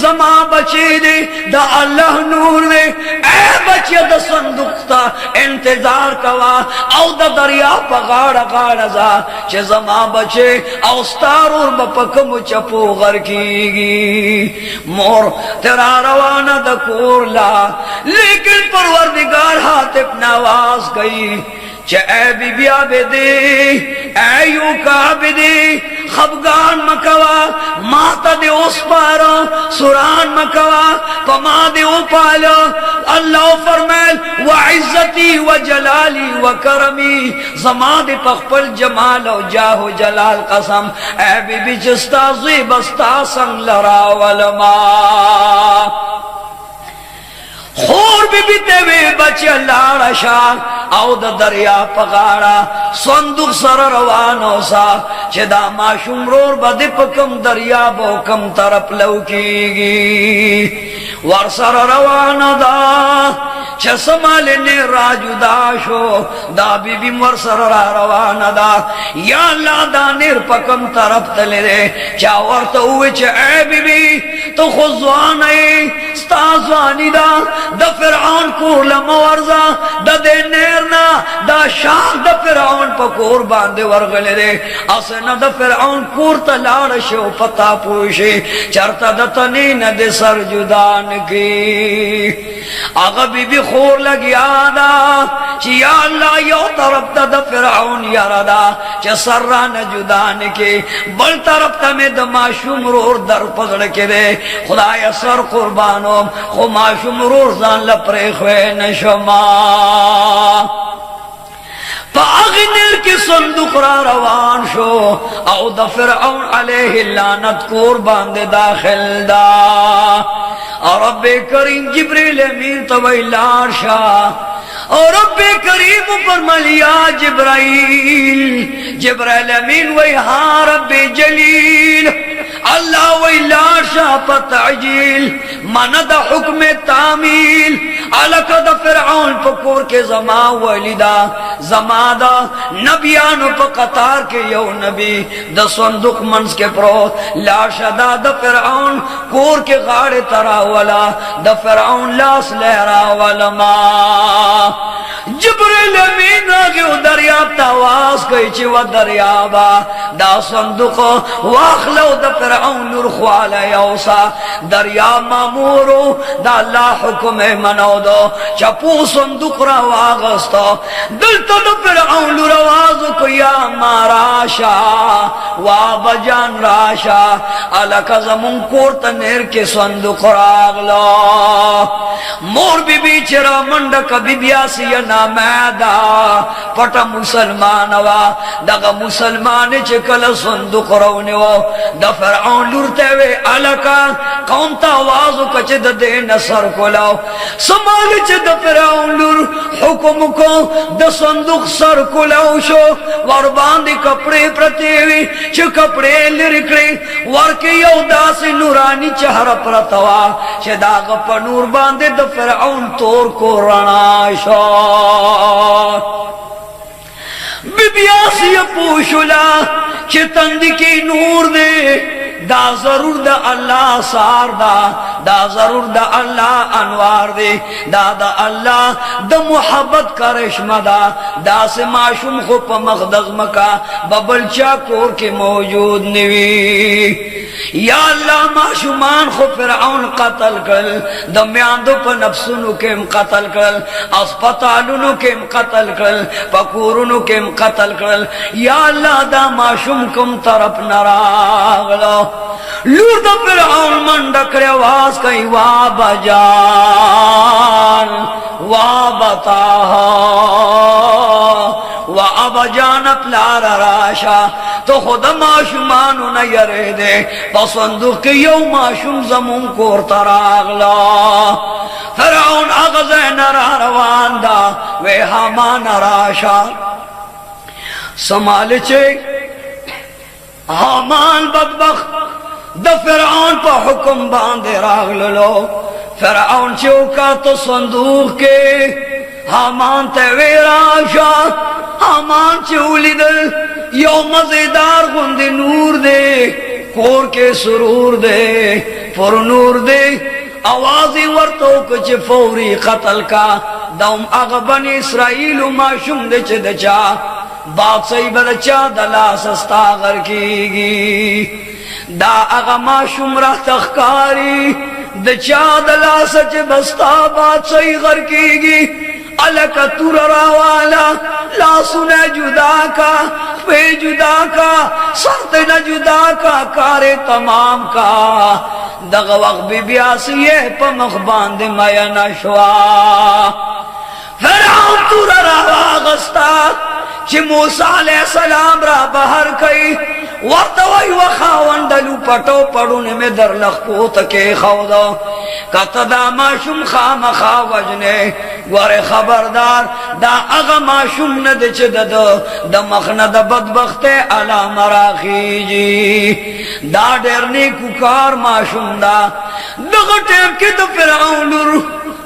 जमा बचे दे द अल्लाह नूर दे ए बचे द संदुकता इंतजार कवा औ द दरिया पगाड़ गाड़ जा चे जमा बचे औस्तारूर बपकम चपो गर कीगी मोर तेरा रवाना द कोरला लेकिन परवरदिगार हाथ अपना आवाज गई चे बीबिया बेदे ऐयू का बेदे खबगान मकवा माता दे उस पारो सुरान मकवा पमा दे उपालो अल्लाह फरमाए व इज्जती व जलाली व करमी जमा दे पखपल जमाल और जाहो जलाल कसम ऐ बीबी जस्ता ज़िबस्ता संग लरा वलमा خور بی تیوی بچه لارا شا او دا دریا پغاڑا صندوق سر روانو سا چه دا ماشوم رور با دی پکم دریا بو کم طرف لوکیگی ور سر روانا دا چه سمالنی راجو داشو دا بی بی ور سر روانا دا یا اللہ دا نیر پکم طرف تلی دے چا ورطا ہوئے چه اے بی بی تو خوزوانی ستازوانی دا دا فرعون کور لمورزا دا دے نیرنا دا شاک دا فرعون پا کور باندے ورغلے دے اسنا دا فرعون کور تا لارشو پتا پوشی چرتا دا تنین دے سر جدان کی آغا بی بی خور لگی آدھا چی یا اللہ یو طرف تا دا فرعون یاردا چی سر ران جدان کی بل طرف تا میں دا معشوم رور در پگڑ کے دے خدای سر قربانو خو معشوم رور زان لپرے خوے نشما پا اغنر کی صندوق را روان شو او دا فرعون علیہ اللعنت کور باندے داخل دا اور رب کریم جبریل امین توی لارشا اور رب کریم فرمایا یا جبرائیل جبرائیل امین وی ہاں رب جلیل اللہ وی لارشا پتعجیل مند حکم تعمیل علکہ دا فرعون پکور کے زما ولیدہ زما دا نبیانو پا قطار کے یو نبی دا صندوق منز کے پروت لارشا دا فرعون کور کے غاڑے تراولا دا فرعون لاس لہراولا ما جبریل امین آگے دریاب تاواز کئی چی و دریابا دا صندوق واخلو دا فرعون نرخوالا یوسا دریاب مامورو دا اللہ حکم منو دو چپو صندوق را واغستا دلتا دا فرعون روازو کو یا ماراشا وابا جان راشا علاکہ زمون کورتا نیر کے صندوق راغلا مور بی بی چرا منڈک بی بیاسی نامیدا پٹا مسلمان وا دغا مسلمان چکل صندوق رونیو دا فرعون لورتے وے علاکہ قوم تا آوازو کچ دا دے نصر کو لاو سمالی چھ دا فرعون لور حکم کو دا صندوق سر کو لاو شو ور باندی کپڑے پرتیوی چھ کپڑے لرکڑے ور کے یو دا سی نورانی چہر پرتوا چھ داغ پا نور باندے دا فرعون تور کو رنا شو بی بیاسی پوشلا چھ تندی کی نور دے دا ضرور دا اللہ سار دا ضرور دا اللہ انوار دے دا اللہ دا محبت کا رشمہ دا سے معشوم خو پا مغدغ مکا ببل چاکور کے موجود نوی یا اللہ معشومان خو فرعون قتل کر دا میاندو پا نفسونو کم قتل کر اسپتالونو کم قتل کر پکورونو کم قتل کر یا اللہ دا معشوم کم طرف نراغلو لور دا فرعون منڈکر آواز کئی وابا جان وابا تاہا وابا جان پلار راشا تو خود معشومانو نیرے دے پسندو کہ یو معشوم زمون کور تراغلا فرعون اغزین را روان دا وی حامان راشا سمالچے حامان بدبخت دا فرعون پا حکم باندے راغلو فرعون چوکا تو صندوق کے حامان تیوی راشا حامان چولی دل یو مزیدار گند نور دے کور کے سرور دے پر نور دے آوازی ورطو کچھ فوری قتل کا دوم اغا بنی اسرائیل معشوم دے چھ دچا بات سی بدچا دلا سستا غر کی گی دا اغا معشوم رہ تخکاری دچا دلا سچ بستا بات سی غر کی گی علکہ تور راوالا لا سنے جدا کا پہ جدا کا سرت نہ جدا کا کارے تمام کا دغ وقت بی بیاسی پا مخباند میا نشوا فرعون تور را واغستا چې موسی علیہ السلام را بهر کئی ورتوی و خاوندلو پټو پړونه می در لخ پوت کې خودا کته دا ماشوم خامخا وجنه ور خبردار دا هغه ماشوم نه د چې د مخنه د بدبخته علامه راخیږي دا ډېر نیکو کار ماشوم دا دغه ټیم کې د فرعون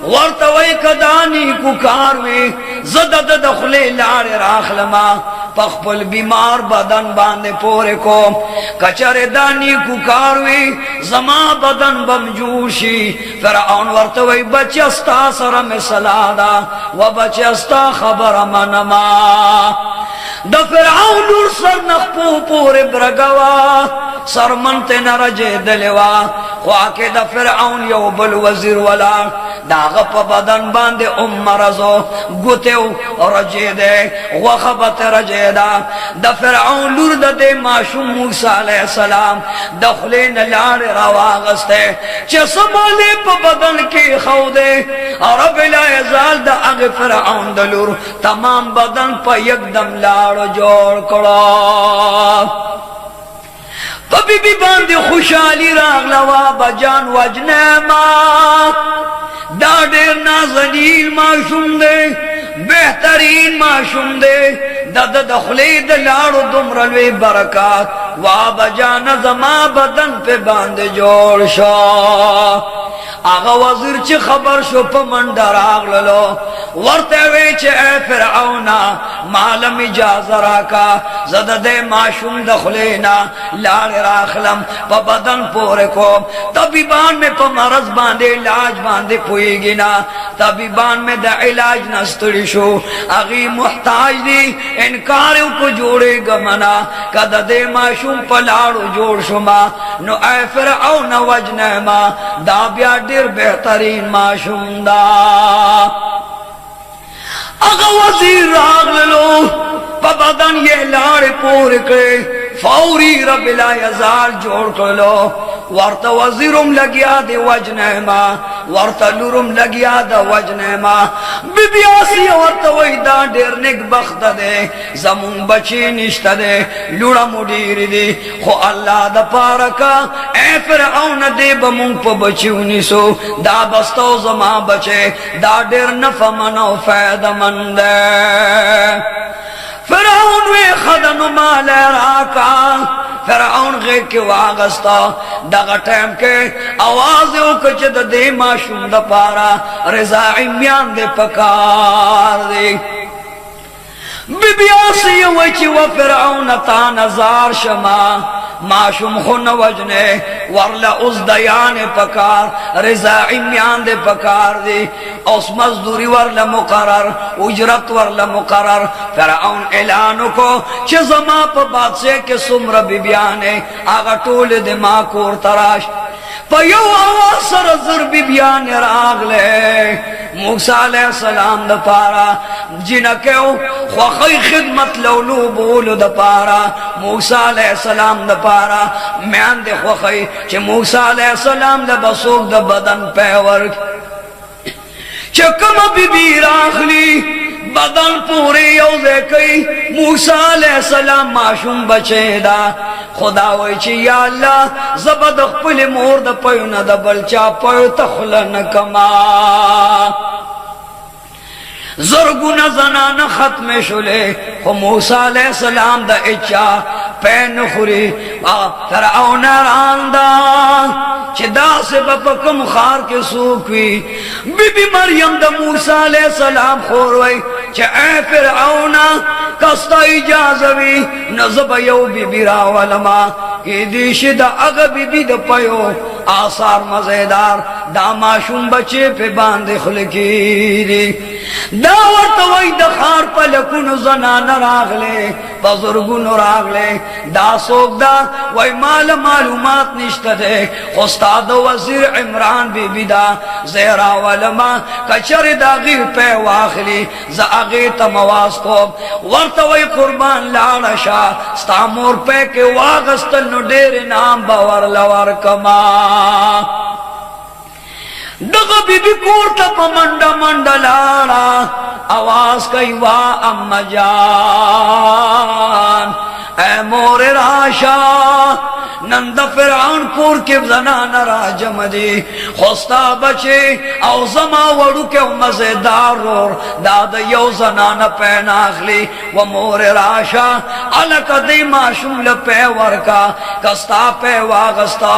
ورتوی کدانی کو کاروی زدد دخلی لار راخلما پخپل بیمار بدن باندے پورے کو کچر دانی کو کاروی زما بدن بمجوشی فرعون ورتوی بچی استا سرم سلادا و بچی استا خبر منما دا فرعون نور سر نخپو پورے برگوا سر منتے نرجے دلوا خواکے دا فرعون یو بل وزیر والا داغ پا بدن باندے مرضو گتیو رجے دے وخبت رجے دا دا فرعون لور دا دے معشوم موسیٰ علیہ السلام دخلین لار رواغستے چسمالے پا بدن کی خودے رب لا یزال دا اغ فرعون دا لور تمام بدن پا یک دم لار جوڑ کڑا پبی بی باندے خوشحالی راغ لوا بجان وجنما دا ډېر نازنین معشوم دے بہترین معشوم دے دا دخلی دلارو دمرلوی برکات وابا جانا زما بدن پہ باند جوڑ شا آغا وزیر چی خبر شو پا من دراغ للو ورتے وی چی اے فرعونا معلم اجاز راکا زد دے معشوم دخلینا لار راخلم پا بدن پورے کو طبیبان میں پا مرض باندے علاج باندے پوئی گنا طبیبان میں دا علاج نستری شو اغی محتاج دی انکاریو کو جوڑے گمنا کدا دے معشوم پلارو جوڑ شما نو اے فرعون وجنما دا بیا دیر بہترین معشوم دا اگا وزیر راغ للو پا بدن یہ لار پور کرے فوری رب لا یزال جوڑ کرلو ورطا وزیرم لگیا دے وجنما ورطا لورم لگیا دا وجنما بی بی آسی ورطا ویدہ دیر نک بخت دے زمون بچی نشت دے لوڑا مدیر دی خو اللہ دا پارکا اے فرعون دے بمون پا بچیو نیسو دا بستو زمان بچے دا دیر نفمنو فید من دے فرعون وی خدن مال راکا فرعون غیر کے واغستا دغا ٹیم کے آوازیو کچھ دا دے معشوم دا پارا رضاعی میان دے پکار دے بی بی آسی وچی و فرعون تا نظار شما معشوم خون وجنے ورلا اس دیان پکار رضاعی میان دے پکار دی اس مزدوری ورلا مقرر اجرت ورلا مقرر فرعون اعلانو کو چھ زما پا بادشاہ کے سمر بی بیانے آگا ٹول دے ماں کور تراش پا یو آواز سر زر بی بیان راغ لے موسیٰ علیہ السلام دا پارا جنکیو خوخی خدمت لولو بولو دا پارا موسیٰ علیہ السلام دا پارا میان دے خوخی چھ موسیٰ علیہ السلام دا بسوک دا بدن پیور چکم بی بی راخلی بدن پوری یوزے کئی موسیٰ علیہ السلام معشوم بچے دا خدا وی چی یا اللہ زبد اخپل مور دا پیونا دا بلچا پیو تخلن کما زرگون زنان ختم شلے خو موسیٰ علیہ السلام دا اچا پین خوری فرعون راندہ چھ دا سے بپکم خار کے سوکوی بی بی مریم دا موسیٰ علیہ السلام خوروی چھ اے فرعون کستا اجازوی نزب یو بی بی راولما کی دیش دا اگ بی بی دا پیو آثار مزیدار دا معشوم بچے پہ باندھ خلکی دی داورت وی دخار پلکن زنان راغلے بزرگن راغلے دا سوک دا وی مال معلومات نشت دے استاد وزیر عمران بی بی دا زیرا ولما کچر دا غیر پہ واخلی زا اغیت مواز کو ورت وی قربان لارشا ستامور پہ کے واغستل نو دیر نام باور لور کما दगा बीबी कोरता पा मंडा मंडा लाड़ा आवाज कई वा अम्मा जान ऐ मोरे राशा नंदा फिरौन कोर के जनाना राजम दी खुस्ता बचे औ जमा वड़ू के मजेदार रोर दाद यो जनाना पैनाखली व मोरे राशा अलक दे माशूम लपे वरका कस्ता पे वागस्ता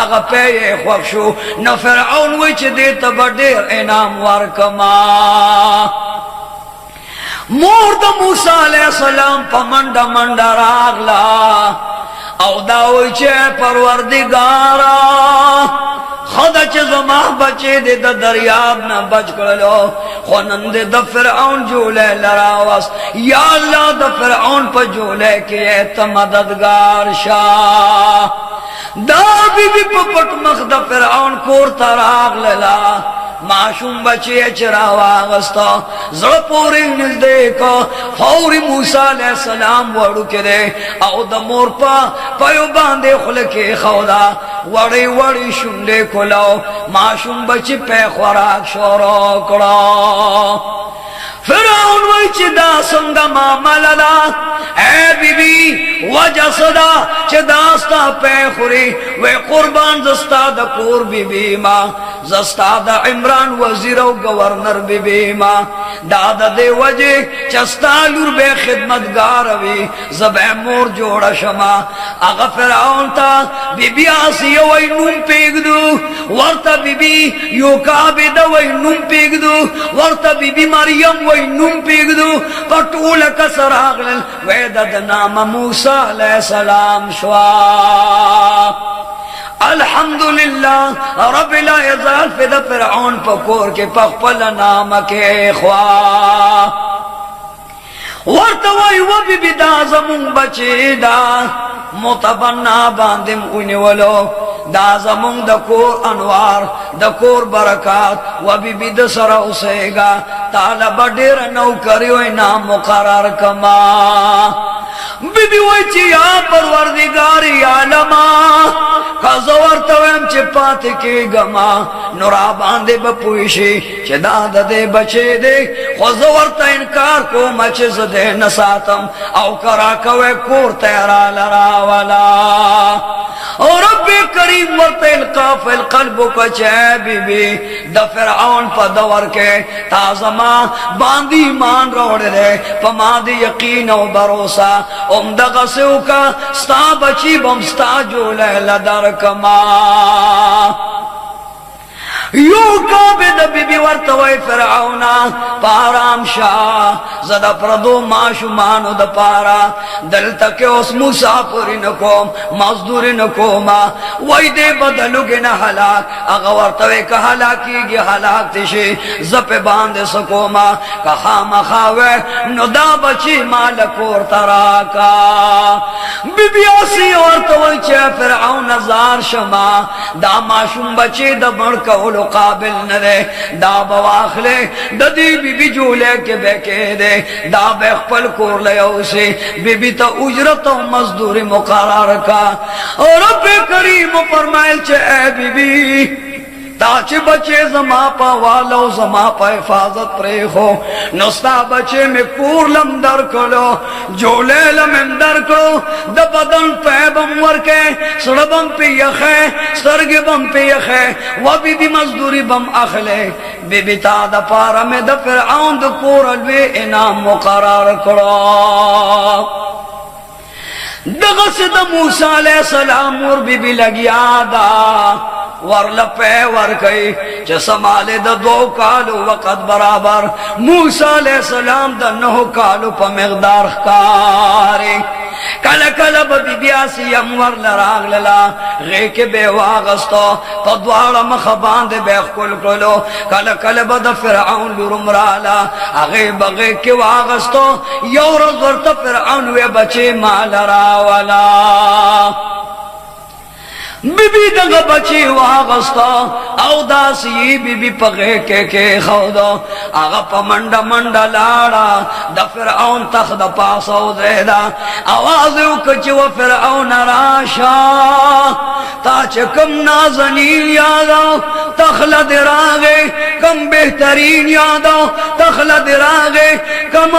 आगा पे ये ख्वक्षु न फिरौन विच दे तबडेर इनाम वरकमा मोर द मूसा अलैहिस्सलाम पा मंडा मंडा रागला औ दावई चे परवरदिगारा खुदा चे जमा बचे दे द दरियाब न बच कलो खुनंदे द फिरौन जोले लरावस या अल्लाह द फिरौन पर जोले के त मददगार शाह दा बीबी पपट मख द फिरौन कोर तराग लला माशूम बचे चरावागस्ता जड़पोरी निजदे को फौरी मूसा अलैहिस्सलाम वड़ू के दे औ द मोर पा पयो बांधे खुल के खौदा वड़ी वड़ी शुंडे खुलाओ माशूम बचे पे खुराक शोरो कड़ा फिरौन वच दा संगा मामला ए बीबी वजह सदा चदास्ता पे खुरी वे कुर्बान जस्ता द कोर बीबी मा जस्ता द इमरान वजीर गवर्नर बीबी मा दादा दे वजे चस्ता लूर बे खिदमतगार वी जबे मोर जोड़ा शमा आगा फिरौन ता बीबी आसिया वही नूम पेगदू वर्ता बीबी योकाबे द वही नूम पेगदू वर्ता बीबी मरियम वही नूम पेगदू पटूल कसरागल वेदद नाम मूसा अलैहिस्सलाम शवा अल्हम्दुलिल्लाह रब्बिल इज़्ज़त फिद फिरौन पकोर के पखपल नाम के ख्वा वर्तवाई वो बीबी दा जमुन बचेदा मुतबन्ना बांदिम उन्हें वालो दा जमुन दकोर अनवार दकोर बरकात वो बीबी दसरा उसेगा ताला बडेर नौकरियों नाम मुकरार कमा बीबी वही या परवरदिगारी आलमा खजवर तवम चिपात के गमा नुरा बांधे बपुइशी चदाद दे बचे दे खजवर त इनकार को मचज दे नसातम औ करा कवे कोर तेरा लरा वाला और रब्बे करीम वर्तिल काफिल कल्बो को चे बीबी द फिरौन पर दवर के ताजमा बांदी मान रोड़ दे पमादी यकीन और भरोसा उमदगा से उका स्ता बची बमस्ता जो लहला दर कमा यो काबिद बीबी वर्तवई फिरौना पाराम शाह जदा प्रदो माशुमानो द पारा दल तक उस मुसाफिरी न को मजदूरी न को मा वही दे बदलुगे न हलाक अगर वर्तवे का हलाकी गे हलाक तिशे जपे बांधे सको मा कहा मखावे नुदा बची माल कोर तराका बीबी आसी वर्तवई चे फिरौन जार शमा दा माशुम बचे द बड़ कौलो काबिल न दे दा बवाखले ददी बीबी जोले के बेके दे दा बेखपल कोर ले उसे बीबी तो उजरत और मजदूरी मुकर्रर का और रब्बे करीम फरमाइल चे ए बीबी ताचे बचे जमा पा वालो जमा पा हिफाजत प्रे हो नस्ता बचे में कूरलम दर कलो जोले लम दर को द बदन पे बमवर के सड़बम पे यखे सरगे बम पे यखे वो बीबी मजदूरी बम अखले बीबी ता द पारा में द फिरौन द कोरल वे इनाम मुकर्रर करो दगस द मूसा अलैहिस्सलाम और बीबी लगिया दा वर लपे वर कई च समाले द दो कालो वक़्त बराबर मूसा अलैहिस्सलाम द नौ कालो प मिक़दार कारी कल कल बीबी आसिया वर लराग लला गे के बेवागस्तो पद्वाड़ मख बांधे बेखुल कोलो कल कल बद फिरौन लुरमराला आगे बगे के वागस्तो योर वर्त फिरौन वे बचे मालरा वाला बीबी दग बची वागस्ता औ दासी बीबी पगे के खौदो आगा पमंडा मंडा लाड़ा द फिरऔन तख्त पासो देदा आवाज उकच व फिरऔन राशा ताच कम नाज़नीन यादो तखलद रागे कम बेहतरीन यादो तखलद रागे कम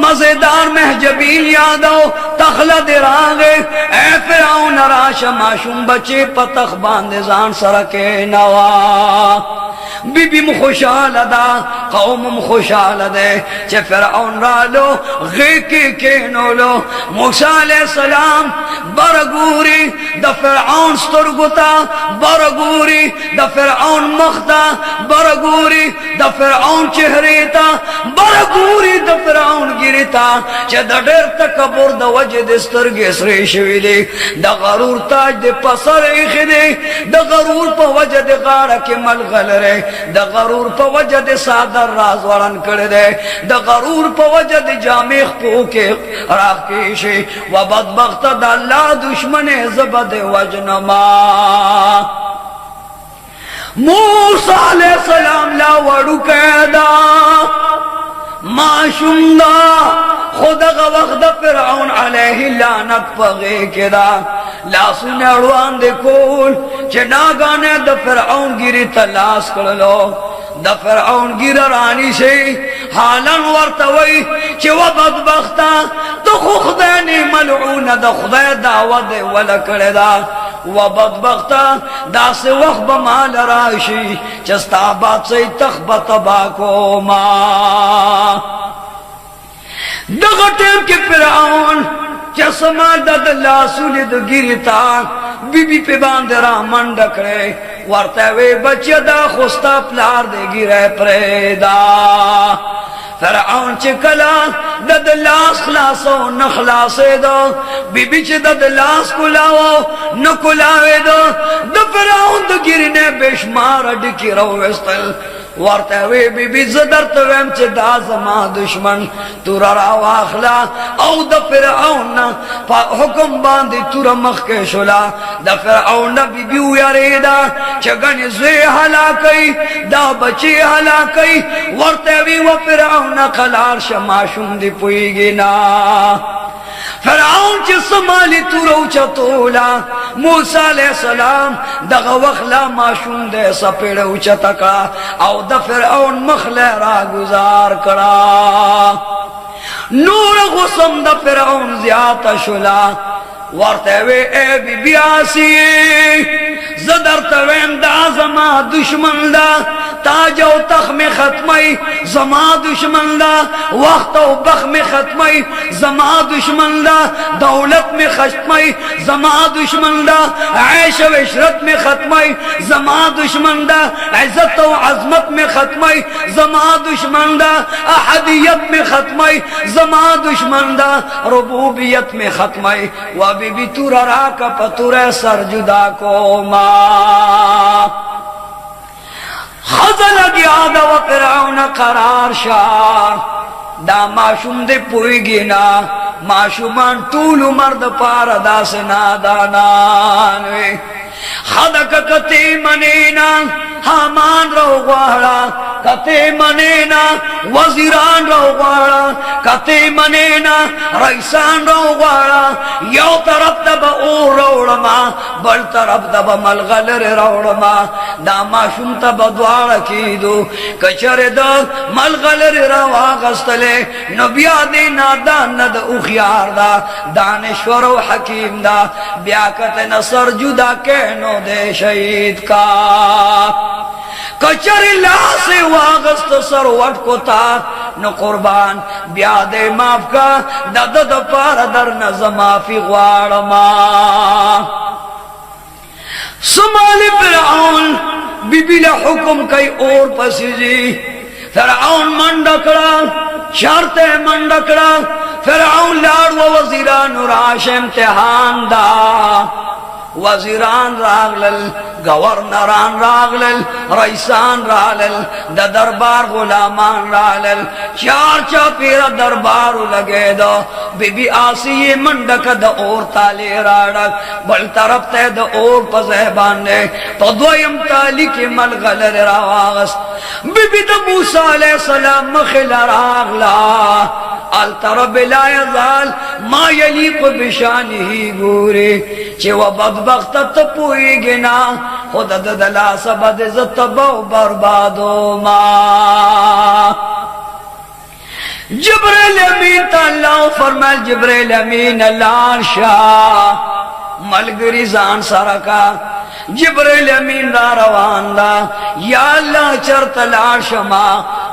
मजेदार महजबीन यादो तखलद रागे ए फिरऔन राशा माशूम बचे पतख बांधे जान सरके नवा बीबी खुशाल दा कौम खुशाल दे चे फिरऔन रालो गे के नोलो मूसा अलैहि सलाम बरगूरी द फिरऔन स्तरगुता बरगूरी द फिरऔन मखता बरगूरी द फिरऔन चेहरेता बरगूरी द फिरऔन गिरता चे द डेर तकबर द वजद स्तरगे सरे शवी दे द गरूर ताज दे पसर इखदे द गरूर प वजद गाड़ के मलगल रे द गरूर प वजद सादर राज वरन कर दे द गरूर प वजद जामेख पो के राकेशे व बदबख्त द अल्लाह दुश्मन ज़बद वजनमा मूसा अलैहि सलाम ला वडू कैदा माशुंदा खुदा का वक्त फिरऔन अलैहि लानत पगे केदा लासुने अड़वान देखोल चना गाने द फिरऔन गिरी तलाश कर लो द फिरऔन गिर रानी से हालन वर्तवई चे व बदबख्ता तो खुदा ने मलऊन द खुदा दावत वला करेदा व बदबख्ता दास वक्त बमाल राशि चस्ता बात से तखबत बाको मा दगटेम के फिरऔन चसमा ददला सुलिद गिरता बीबी पे बांदरा मंडकरे वर्तवे बच्चे दा खुस्ता प्लार दे गिरे प्रेदा फिरऔन चिकला ददलास खलासो न खलासे दो बीबी च ददलास कुलाओ न कुलावे दो द फिरऔन द गिरने बेशुमार डिकी रोवेस्तल वर्तवे बीबी जदरत वेम चे दाजमा दुश्मन तुरा वाखला औ द फिरऔन हुक्म बांधी तुरा मख के शुला द फिरऔन बीबी यारेदा चगन जे हलाकई दा बची हलाकई वर्तवी व फिरऔन खलार शमाशुम दी पुईगी ना फिरऔन चे समाली तुरो चतोला मूसा अलैहि सलाम दग वखला माशूम दे सपेड़ उचतका औ द फिरऔन मखलरा गुजार करा नूर गुसम द फिरऔन ज्यादा शुला वर्तवे ए बीबियासी जदर तवेम दा जमा दुश्मन दा ताजो तख में खत्मई जमा दुश्मन दा वक्त बख में खत्मई जमा दुश्मन दा दौलत में खत्मई जमा दुश्मन दा ऐश व इशरत में खत्मई जमा दुश्मन दा इज्जत व अजमत में खत्मई जमा दुश्मन दा अहदियत में खत्मई जमा दुश्मन दा रुबूबियत में खत्मई व बीबी तुरा का पतुरे सर जुदा को मा खजल गया द फिरऔन करार शाह दा माशूम दे पुईगी ना माशूमान तूल मर्द पार दास नादानान खदक कते मनेना हामान रोवाड़ा कते मनेना वजीरान रोवाड़ा कते मनेना रईसान रोवाड़ा यो तरफ तब ओ रोड़मा बल तरफ तब मलगल रे रोड़मा दामा शुम तब द्वार की दो कचरे द मलगल रे रवा गस्तले नबिया दे नादान नद उखियार दा दानेश्वर व हकीम दा ब्याकत नसर जुदा के नो दे शहीद का कचरी लासे वागस्त सरवट को ता न कुर्बान ब्यादे माफ का दद द पार दर न माफी ग्वाड़मा सुमाली फिरऔन बीबीला हुक्म कई और पसीजी फिरऔन मंडकड़ा शर्ते मंडकड़ा फिरऔन लाड़ व वजीरा नुराश इम्तिहान दा वजीरान रागलल, गवर्नरान रागलल, रईसान रागलल, द दरबार गुलामान रागलल, चार चापीरा दरबार लगे दो। बीबी आसिये मंडक द और ताले राडक, बल तरफ ते द और पज़ेबान ने तो द्वयम ताली के मलगल रावागस। बीबी द मूसा अलैहिस्सलाम मखिला रागला, अल तरब ला यज़ाल मा यलीक़ बिशानिही गोरे, चे व बदबख्त तपुएगे ना खुद दला सबद ज़तबो बर्बादो मा। जिब्रील अमीन अल्लाह फरमाल, जिब्रील अमीन अल्लाह शाह मलगरी जान सरका, जिब्रील अमीन रा रवान दा, या अल्लाह चरत लाशमा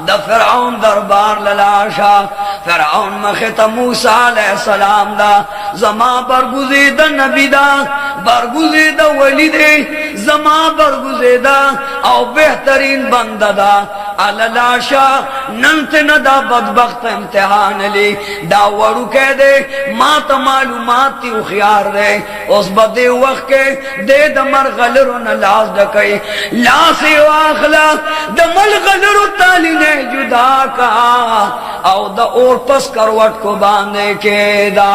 द फिरौन दरबार ललाशा। फिरौन मखित मूसा अलैहिस्सलाम दा, जमा बरगुज़ेदा नबी दा, बरगुज़ेदा वली दे, जमा बरगुज़ेदा औ बेहतरीन बंदा दा। अललाशा नंत नदा बदबख्त इम्तिहान ली दा वड़ू कह दे मात मालूमात ती उखियार दे। उस बदे वक्त के दे दमर गलरो न लाश डकई, लाश वाखला दमल गलरो ताली ने जुदा का औ द और पस करवट को बांधे के दा।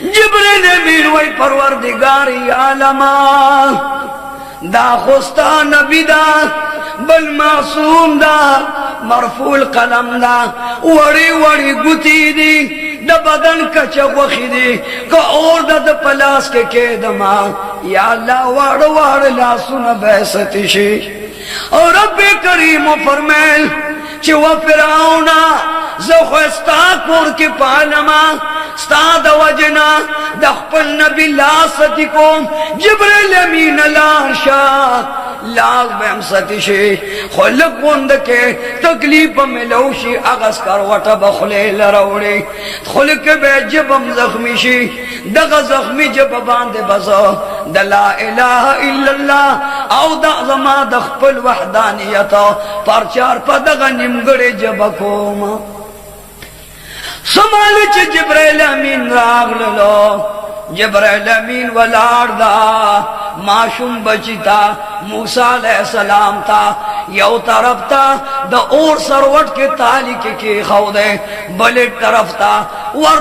जिब्रील अमीन वही परवरदिगारी आलमा दा खुस्ता नबी दा, बल मासूम दा, मरफूल कलम दा, वड़ी वड़ी गुती दी, द बदन कच वखी दी का और द पलास के दमा। या अल्लाह वाड़ वाड़ ला सुन बैसतिशी और रब करीम फरमाए चे व फिरौना ज़ख़्स्ता कोर के पालमा स्ता दवजना दखपल नबी लासती को जिब्रील अमीन लाशा लाग बम सतिशे खलक बंद के तकलीफ में लौशी अगस कर वट बखले लरौड़े खलक बे जबम जख्मी शी दग जख्मी जब बांधे बसो दला इलाहा इल्लल्लाह औ दमा दखपल वहदानियत परचार पदग निमगड़े जब कोमा समाल च जिब्रील अमीन रागलो। जिब्रील अमीन वलारदा माशूम बचिता मूसा अलैहिस्सलाम था, यौ तरफ था द और सरवट के ताली के खौदे बले तरफ था वर